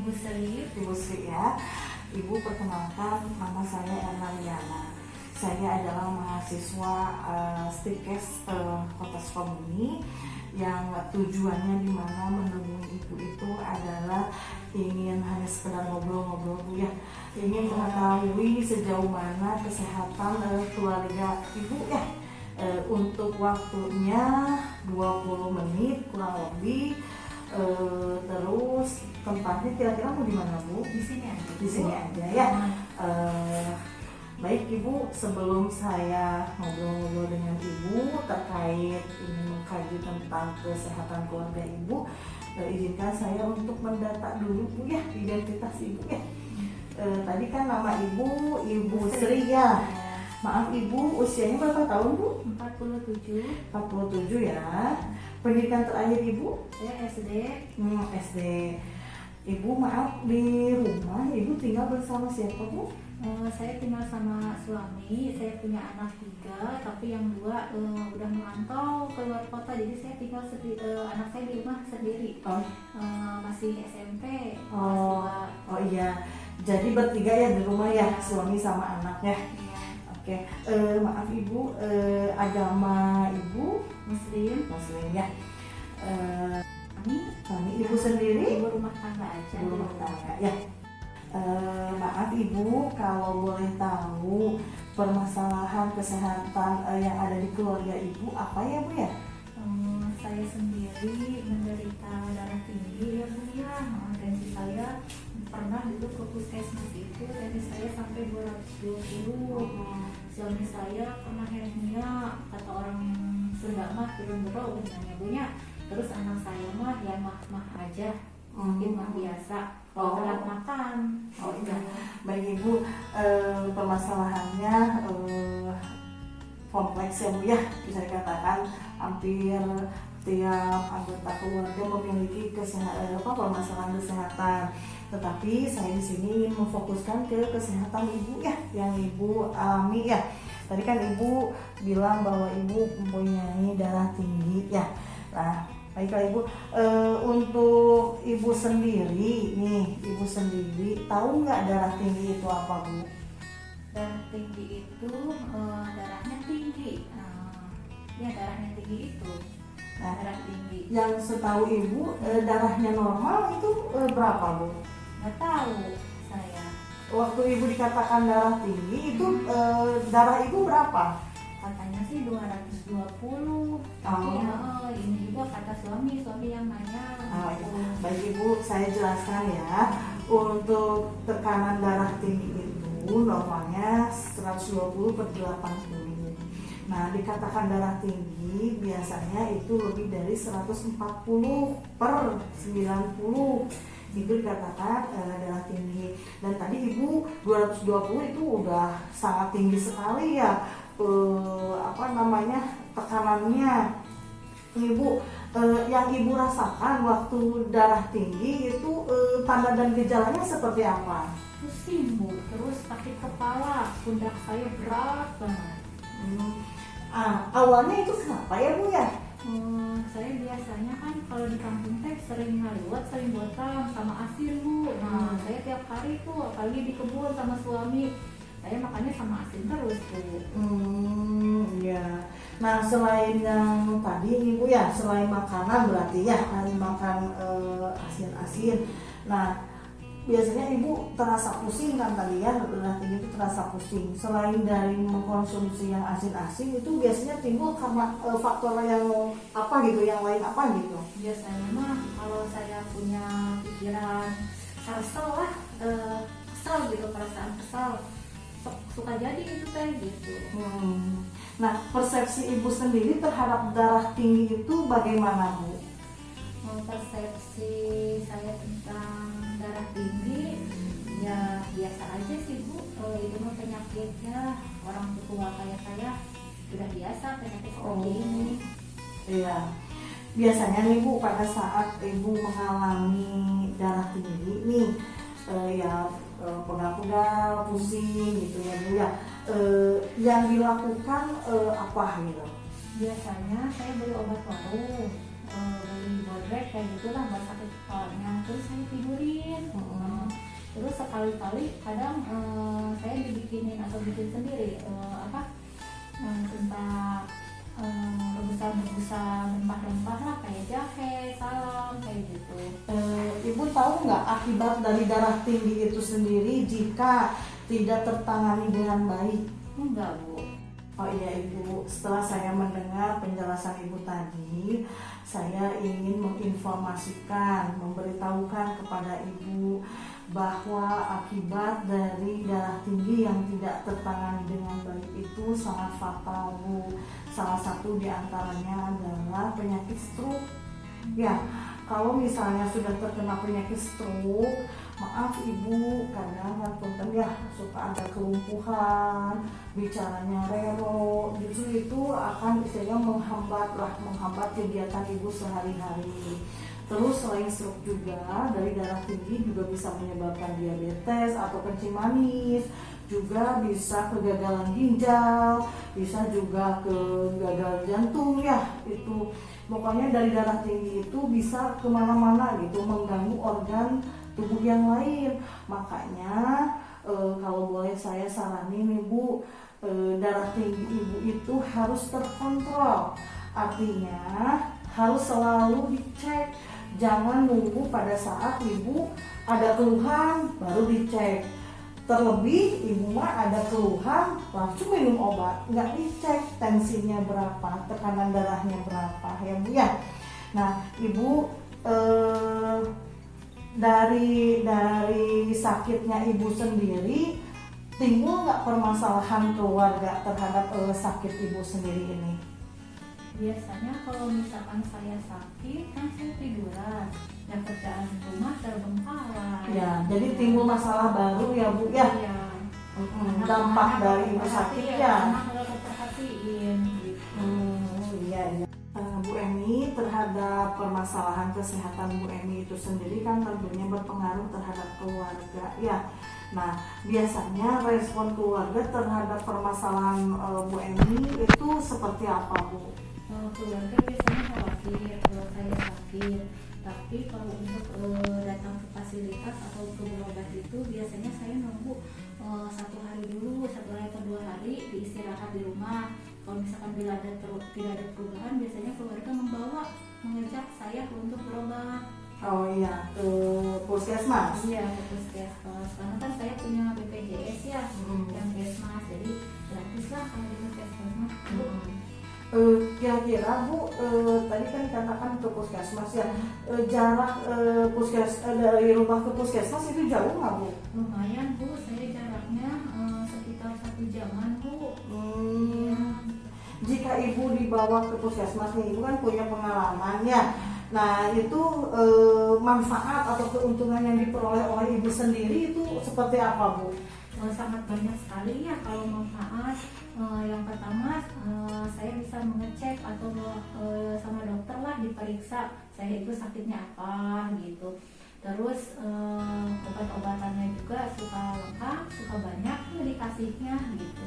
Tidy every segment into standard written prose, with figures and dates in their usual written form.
Ibu Sri. Ibu Sri ya. Ibu, perkenalkan, nama saya Erna Liana. Saya adalah mahasiswa Stikes Kota Sukabumi yang tujuannya dimana menemui ibu itu adalah ingin hanya sekedar ngobrol-ngobrol Bu ya, ingin mengetahui sejauh mana kesehatan keluarga ibu ya. Untuk waktunya 20 menit kurang lebih. Terus tempatnya kira-kira mau di mana Bu? Di sini aja. Di sini aja ya. Baik Ibu, sebelum saya ngobrol-ngobrol dengan Ibu terkait ingin mengkaji tentang kesehatan keluarga Ibu, izinkan saya untuk mendata dulu Bu ya, identitas Ibu ya. Tadi kan nama Ibu, Ibu Sri ya. Maaf Ibu, usianya berapa tahun Bu? 47. 47 ya. Pendidikan terakhir Ibu? Saya SD. SD. Ibu maaf, di rumah Ibu tinggal bersama siapa Bu? Saya tinggal sama suami. Saya punya anak 3, tapi yang 2 udah merantau ke luar kota. Jadi saya tinggal anak saya di rumah sendiri. Masih SMP. Oh iya. Jadi bertiga ya di rumah ya, suami sama anak ya. Oke. Maaf Ibu, agama Ibu Muslim. Muslim ya. Kami Ibu Ibu sendiri rumah tangga aja. ibu rumah tangga ya. Maaf Ibu, kalau boleh tahu permasalahan kesehatan yang ada di keluarga Ibu apa ya Bu ya? Saya sendiri menderita darah tinggi ya Bu ya. Tensi saya pernah dulu ke puskesmas itu, tensi saya sampai 220. Suami saya pernah hernia, kata orang Sunda mah turun bero benarnya. Terus anak saya mah ya mah aja, mungkin mah biasa. Telat makan. Oh iya. Baik Ibu, permasalahannya kompleks ya Bu ya, bisa dikatakan hampir tiap anggota keluarga memiliki permasalahan kesehatan. Tetapi saya di sini ingin memfokuskan ke kesehatan Ibu ya, yang Ibu alami ya. Tadi kan Ibu bilang bahwa Ibu mempunyai darah tinggi ya. Nah, baiklah Ibu, untuk Ibu sendiri nih, Ibu sendiri tahu nggak darah tinggi itu apa Bu? Darah tinggi itu darahnya tinggi. Ya darahnya tinggi itu. Darah tinggi. Yang setahu Ibu darahnya normal itu berapa Bu? Nggak tahu saya. Waktu Ibu dikatakan darah tinggi itu darah Ibu berapa? Katanya sih 220. Tapi ini juga kata suami yang nanya. Baik Ibu, saya jelaskan ya. Untuk tekanan darah tinggi itu normalnya 120/80. Nah, dikatakan darah tinggi biasanya itu lebih dari 140/90. Itu dikatakan darah tinggi. Dan tadi Ibu 220 itu udah sangat tinggi sekali ya. Tekanannya. Ibu, yang Ibu rasakan waktu darah tinggi itu tanda dan gejalanya seperti apa? Pusing Bu, terus sakit kepala, pundak saya berat banget. Awalnya itu kenapa ya Bu ya? Saya biasanya kan kalau di kampung teh sering ngaluat, sering botol sama asin Bu. Nah, saya tiap hari tuh, apalagi di kebun sama suami, saya makannya sama asin terus Bu. Ya. Nah, selain yang tadi Ibu ya, selain makanan berarti ya, makan asin-asin. Nah, biasanya Ibu terasa pusing kan tadi ya, berarti itu terasa pusing. Selain dari mengkonsumsi yang asin-asin itu biasanya timbul karena faktor yang apa gitu, yang lain apa gitu. Biasanya mah kalau saya punya pikiran kesel lah, kesel gitu, perasaan kesel, suka jadi itu kayak gitu. Nah, persepsi Ibu sendiri terhadap darah tinggi itu bagaimana Bu? Persepsi saya tentang darah tinggi ya biasa aja sih Bu. Itu mah penyakitnya orang tua kayak saya sudah biasa penyakit seperti ini. Iya. Biasanya nih Bu, pada saat Ibu mengalami darah tinggi nih, pegal-pegal, pusing gitu ya Bu ya, yang dilakukan apa gitu? Biasanya saya beli obat warung, beli bodrek kayak gitulah buat sakit kepalanya, terus saya tidurin. Terus sekali-kali kadang saya dibikinin atau bikin sendiri tentang rebusan rempah-rempah lah kayak jahe, salam kayak gitu. Ibu tahu nggak akibat dari darah tinggi itu sendiri jika tidak tertangani dengan baik? Enggak, Bu. Oh iya Ibu, setelah saya mendengar penjelasan Ibu tadi, saya ingin menginformasikan, memberitahukan kepada Ibu bahwa akibat dari darah tinggi yang tidak tertangani dengan baik itu sangat fatal, Bu. Salah satu diantaranya adalah penyakit stroke. Ya, kalau misalnya sudah terkena penyakit stroke, maaf Ibu, kadang kan ya suka ada kelumpuhan, bicaranya rero, justru itu akan istilahnya menghambat kegiatan Ibu sehari-hari. Terus selain stroke juga dari darah tinggi juga bisa menyebabkan diabetes atau kencing manis, juga bisa kegagalan ginjal, bisa juga ke gagal jantung ya. Itu pokoknya dari darah tinggi itu bisa kemana-mana gitu, mengganggu organ tubuh yang lain. Makanya kalau boleh saya saranin Ibu, darah tinggi Ibu itu harus terkontrol. Artinya harus selalu dicek. Jangan nunggu pada saat Ibu ada keluhan baru dicek. Terlebih Ibu mah ada keluhan langsung minum obat, nggak dicek tensinya berapa, tekanan darahnya berapa ya Bu ya. Nah Ibu dari sakitnya Ibu sendiri timbul nggak permasalahan keluarga terhadap sakit Ibu sendiri ini? Biasanya kalau misalkan saya sakit kan saya tiduran, dan kerjaan rumah terbengkalai. Ya, jadi timbul masalah baru ya Bu ya. Iya. Dampak dari Ibu sakit ya. Anak nggak perhatiin gitu. Iya. Bu Emi, terhadap permasalahan kesehatan Bu Emi itu sendiri kan tentunya berpengaruh terhadap keluarga ya. Nah, biasanya respon keluarga terhadap permasalahan Bu Emi itu seperti apa Bu? Keluarga biasanya khawatir kalau saya sakit, tapi kalau untuk datang ke fasilitas atau ke berobat itu biasanya saya nunggu 1 hari dulu, 1 hari atau 2 hari diistirahat di rumah. Kalau misalkan tidak ada perubahan, biasanya keluarga mengajak saya untuk berobat. Oh iya, ke puskesmas. Iya, ke puskesmas. Karena kan saya punya BPJS ya, yang puskesmas, jadi gratis lah kalau di puskesmas. Kira-kira Bu, tadi kan dikatakan ke puskesmas ya, jarak dari rumah ke puskesmas itu jauh nggak Bu? Lumayan Bu, saya jaraknya sekitar 1 jaman Bu. Jika Ibu dibawa ke puskesmas nih, Ibu kan punya pengalaman ya. Nah itu manfaat atau keuntungan yang diperoleh oleh Ibu sendiri itu seperti apa Bu? Sangat banyak sekali ya kalau manfaat. Yang pertama saya bisa mengecek atau sama dokter lah diperiksa saya itu sakitnya apa gitu. Terus obat-obatannya juga suka lengkap, suka banyak dikasihnya gitu.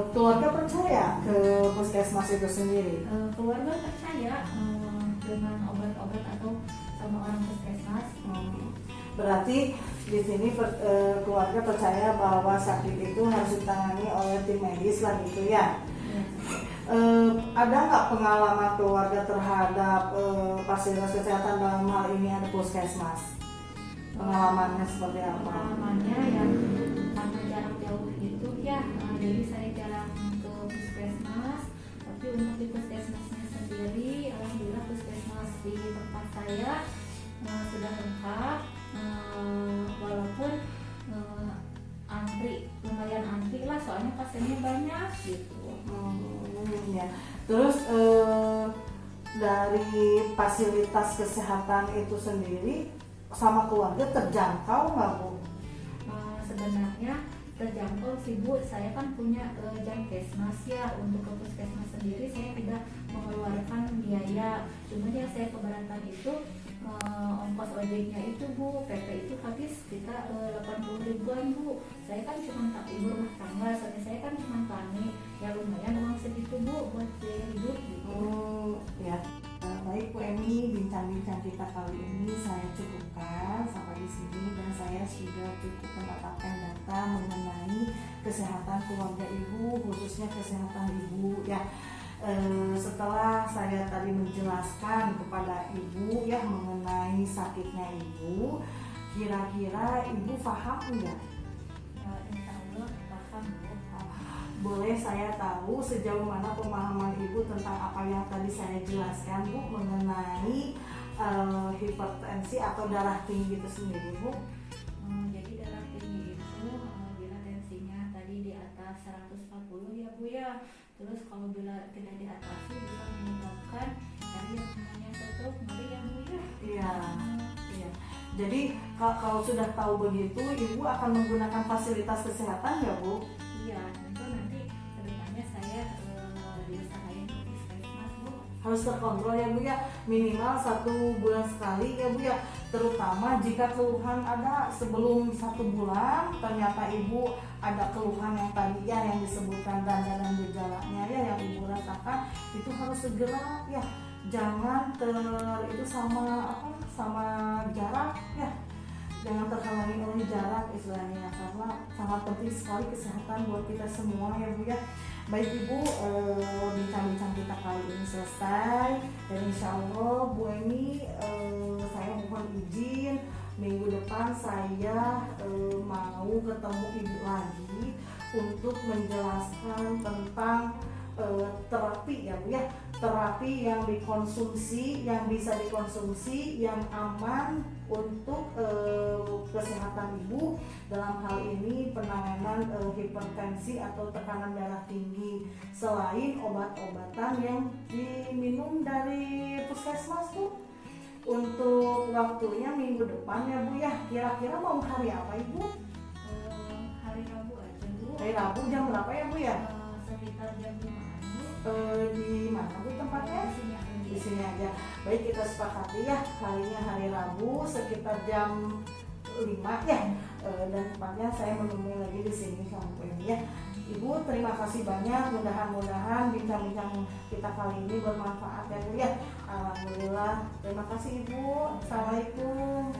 Keluarga percaya ke puskesmas itu sendiri? Keluarga percaya dengan obat-obat atau sama orang puskesmas. Berarti di sini keluarga percaya bahwa sakit itu harus ditangani oleh tim medis lah gitu ya. Ada nggak pengalaman keluarga terhadap fasilitas kesehatan dalam hal ini ada puskesmas? Pengalamannya seperti apa? Pengalamannya yang karena jarak jauh itu ya, jadi saya jarang ke puskesmas. Tapi untuk di puskesmasnya sendiri, alhamdulillah puskesmas di tempat saya sudah lengkap. Walaupun lumayan antri lah, soalnya pasiennya banyak gitu. Ya. Terus dari fasilitas kesehatan itu sendiri sama keluarga terjangkau nggak Bu? Sebenarnya terjangkau sih Bu, saya kan punya Jamkesmas ya. Untuk ke puskesmas sendiri saya tidak mengeluarkan biaya, cuma yang saya keberatan itu ongkos ojeknya itu Bu, PP itu habis kita 80 ribuan Bu. Saya kan cuma ibu rumah tangga, soalnya saya kan cuma tani, ya lumayan uang segitu Bu buat biaya hidup gitu. Ya. baik Bu Emi, bincang-bincang kita kali ini saya cukupkan sampai di sini dan saya sudah cukup mendapatkan data mengenai kesehatan keluarga Ibu, khususnya kesehatan Ibu ya. Setelah saya tadi menjelaskan kepada Ibu ya mengenai sakitnya Ibu, kira-kira Ibu paham enggak? Insya Allah paham Bu. Boleh saya tahu sejauh mana pemahaman Ibu tentang apa yang tadi saya jelaskan Bu mengenai hipertensi atau darah tinggi itu sendiri Bu? Jadi darah tinggi itu bila tensinya tadi di atas 140 ya Bu ya. Terus kalau bila tidak diatasi bisa menyebabkan tadi yang namanya stroke, ngeri ya Bu ya. Iya. Iya. Jadi kalau sudah tahu begitu, Ibu akan menggunakan fasilitas kesehatan nggak Bu? Iya, tentu nanti kedepannya saya diusahain ke puskesmas Bu. Harus terkontrol ya Bu ya, minimal 1 bulan sekali ya Bu ya. Terutama jika keluhan ada sebelum 1 bulan, ternyata Ibu ada keluhan yang tadi ya yang disebutkan tanda dan gejalanya ya yang Ibu rasakan, itu harus segera ya, jangan itu sama jarak ya, jangan terhalangi oleh jarak istilahnya, karena sangat penting sekali kesehatan buat kita semua ya Bu ya. Baik Ibu, bincang-bincang kita kali ini selesai dan insya Allah Bu Emi, saya mohon izin minggu depan saya mau ketemu Ibu lagi untuk menjelaskan tentang terapi ya Bu ya, terapi yang dikonsumsi, yang bisa dikonsumsi, yang aman untuk kesehatan Ibu dalam hal ini penanganan hipertensi atau tekanan darah tinggi, selain obat-obatan yang diminum dari puskesmas Bu. Untuk waktunya minggu depan ya Bu ya, kira-kira mau hari apa Ibu? Hari Rabu aja Bu. Hari Rabu jam berapa ya Bu ya? Sekitar jam 5 Bu. Di mana Bu tempatnya? Di sini aja. Di sini aja. Baik, kita sepakati ya harinya hari Rabu sekitar jam 5 ya. Dan tempatnya saya menemui lagi di sini sampai ya. Ibu terima kasih banyak, mudah-mudahan bincang-bincang kita kali ini bermanfaat ya Bu ya. Alhamdulillah. Terima kasih Ibu. Assalamualaikum.